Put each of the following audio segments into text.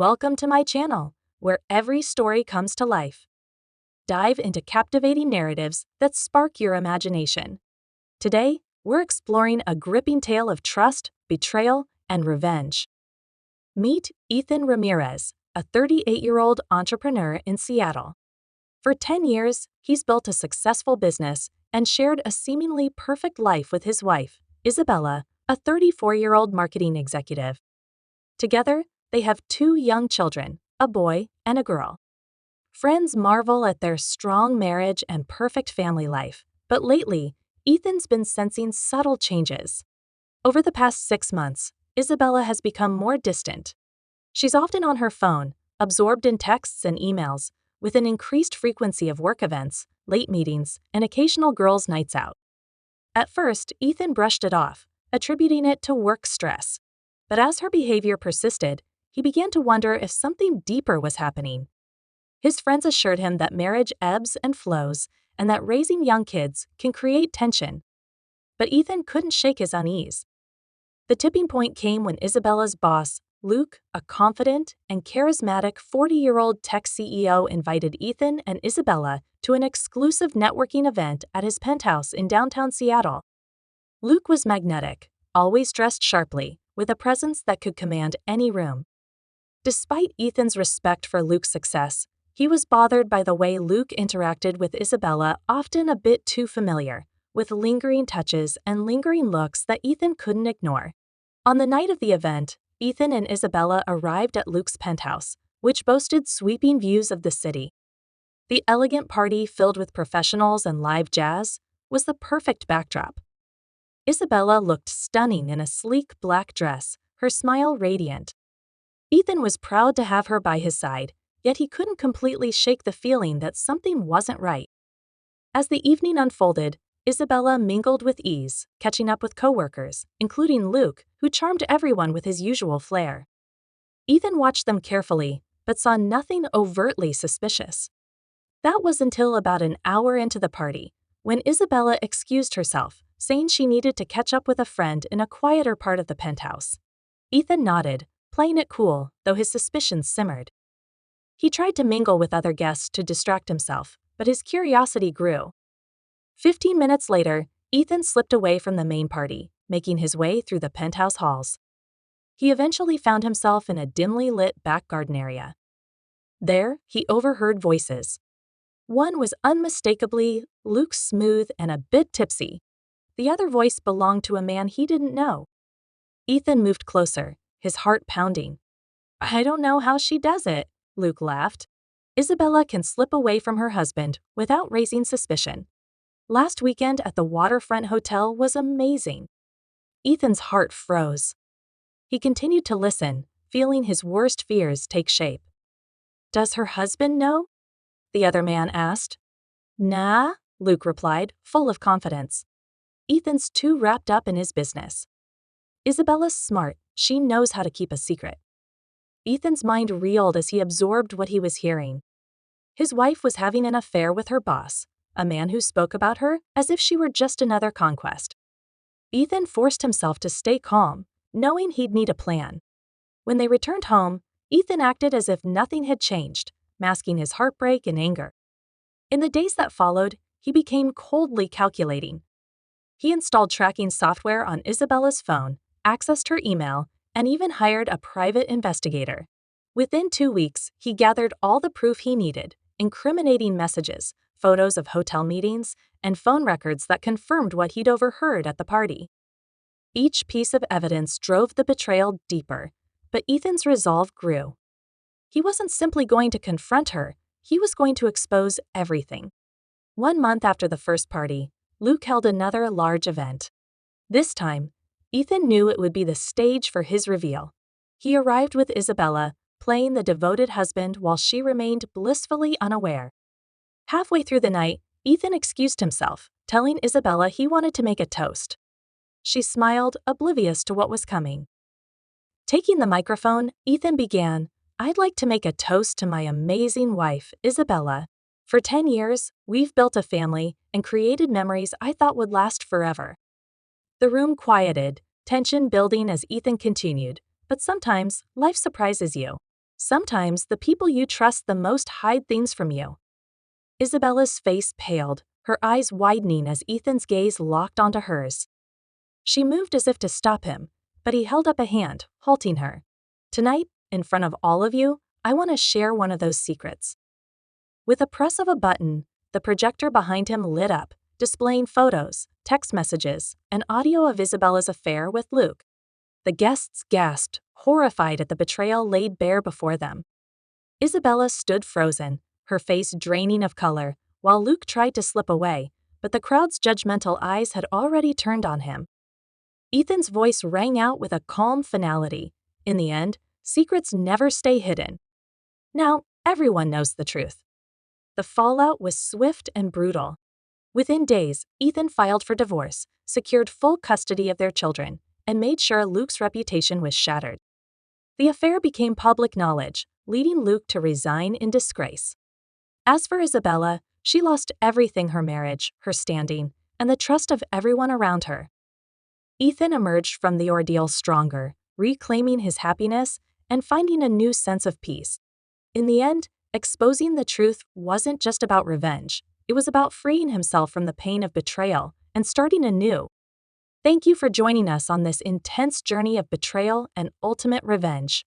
Welcome to my channel, where every story comes to life. Dive into captivating narratives that spark your imagination. Today, we're exploring a gripping tale of trust, betrayal, and revenge. Meet Ethan Ramirez, a 38-year-old entrepreneur in Seattle. For 10 years, he's built a successful business and shared a seemingly perfect life with his wife, Isabella, a 34-year-old marketing executive. Together, they have 2 young children, a boy and a girl. Friends marvel at their strong marriage and perfect family life, but lately, Ethan's been sensing subtle changes. Over the past 6 months, Isabella has become more distant. She's often on her phone, absorbed in texts and emails, with an increased frequency of work events, late meetings, and occasional girls' nights out. At first, Ethan brushed it off, attributing it to work stress. But as her behavior persisted, he began to wonder if something deeper was happening. His friends assured him that marriage ebbs and flows, and that raising young kids can create tension. But Ethan couldn't shake his unease. The tipping point came when Isabella's boss, Luke, a confident and charismatic 40-year-old tech CEO, invited Ethan and Isabella to an exclusive networking event at his penthouse in downtown Seattle. Luke was magnetic, always dressed sharply, with a presence that could command any room. Despite Ethan's respect for Luke's success, he was bothered by the way Luke interacted with Isabella, often a bit too familiar, with lingering touches and lingering looks that Ethan couldn't ignore. On the night of the event, Ethan and Isabella arrived at Luke's penthouse, which boasted sweeping views of the city. The elegant party, filled with professionals and live jazz, was the perfect backdrop. Isabella looked stunning in a sleek black dress, her smile radiant. Ethan was proud to have her by his side, yet he couldn't completely shake the feeling that something wasn't right. As the evening unfolded, Isabella mingled with ease, catching up with coworkers, including Luke, who charmed everyone with his usual flair. Ethan watched them carefully, but saw nothing overtly suspicious. That was until about an hour into the party, when Isabella excused herself, saying she needed to catch up with a friend in a quieter part of the penthouse. Ethan nodded, playing it cool, though his suspicions simmered. He tried to mingle with other guests to distract himself, but his curiosity grew. 15 minutes later, Ethan slipped away from the main party, making his way through the penthouse halls. He eventually found himself in a dimly lit back garden area. There, he overheard voices. One was unmistakably Luke's, smooth and a bit tipsy. The other voice belonged to a man he didn't know. Ethan moved closer, his heart pounding. "I don't know how she does it," Luke laughed. "Isabella can slip away from her husband without raising suspicion. Last weekend at the waterfront hotel was amazing." Ethan's heart froze. He continued to listen, feeling his worst fears take shape. "Does her husband know?" the other man asked. "Nah," Luke replied, full of confidence. "Ethan's too wrapped up in his business. Isabella's smart, she knows how to keep a secret." Ethan's mind reeled as he absorbed what he was hearing. His wife was having an affair with her boss, a man who spoke about her as if she were just another conquest. Ethan forced himself to stay calm, knowing he'd need a plan. When they returned home, Ethan acted as if nothing had changed, masking his heartbreak and anger. In the days that followed, he became coldly calculating. He installed tracking software on Isabella's phone, accessed her email, and even hired a private investigator. Within 2 weeks, he gathered all the proof he needed, incriminating messages, photos of hotel meetings, and phone records that confirmed what he'd overheard at the party. Each piece of evidence drove the betrayal deeper, but Ethan's resolve grew. He wasn't simply going to confront her, he was going to expose everything. 1 month after the first party, Luke held another large event. This time, Ethan knew it would be the stage for his reveal. He arrived with Isabella, playing the devoted husband while she remained blissfully unaware. Halfway through the night, Ethan excused himself, telling Isabella he wanted to make a toast. She smiled, oblivious to what was coming. Taking the microphone, Ethan began, "I'd like to make a toast to my amazing wife, Isabella. For 10 years, we've built a family and created memories I thought would last forever." The room quieted, tension building as Ethan continued, but sometimes life surprises you. Sometimes the people you trust the most hide things from you. Isabella's face paled, her eyes widening as Ethan's gaze locked onto hers. She moved as if to stop him, but he held up a hand, halting her. Tonight, in front of all of you, I want to share one of those secrets. With a press of a button, the projector behind him lit up, displaying photos, text messages, and audio of Isabella's affair with Luke. The guests gasped, horrified at the betrayal laid bare before them. Isabella stood frozen, her face draining of color, while Luke tried to slip away, but the crowd's judgmental eyes had already turned on him. Ethan's voice rang out with a calm finality. In the end, secrets never stay hidden. Now, everyone knows the truth. The fallout was swift and brutal. Within days, Ethan filed for divorce, secured full custody of their children, and made sure Luke's reputation was shattered. The affair became public knowledge, leading Luke to resign in disgrace. As for Isabella, she lost everything: her marriage, her standing, and the trust of everyone around her. Ethan emerged from the ordeal stronger, reclaiming his happiness and finding a new sense of peace. In the end, exposing the truth wasn't just about revenge, it was about freeing himself from the pain of betrayal and starting anew. Thank you for joining us on this intense journey of betrayal and ultimate revenge.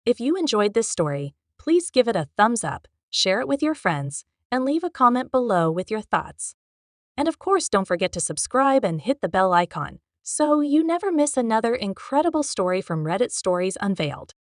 If you enjoyed this story, please give it a thumbs up, share it with your friends, and leave a comment below with your thoughts. And of course, don't forget to subscribe and hit the bell icon, so you never miss another incredible story from Reddit Stories Unveiled.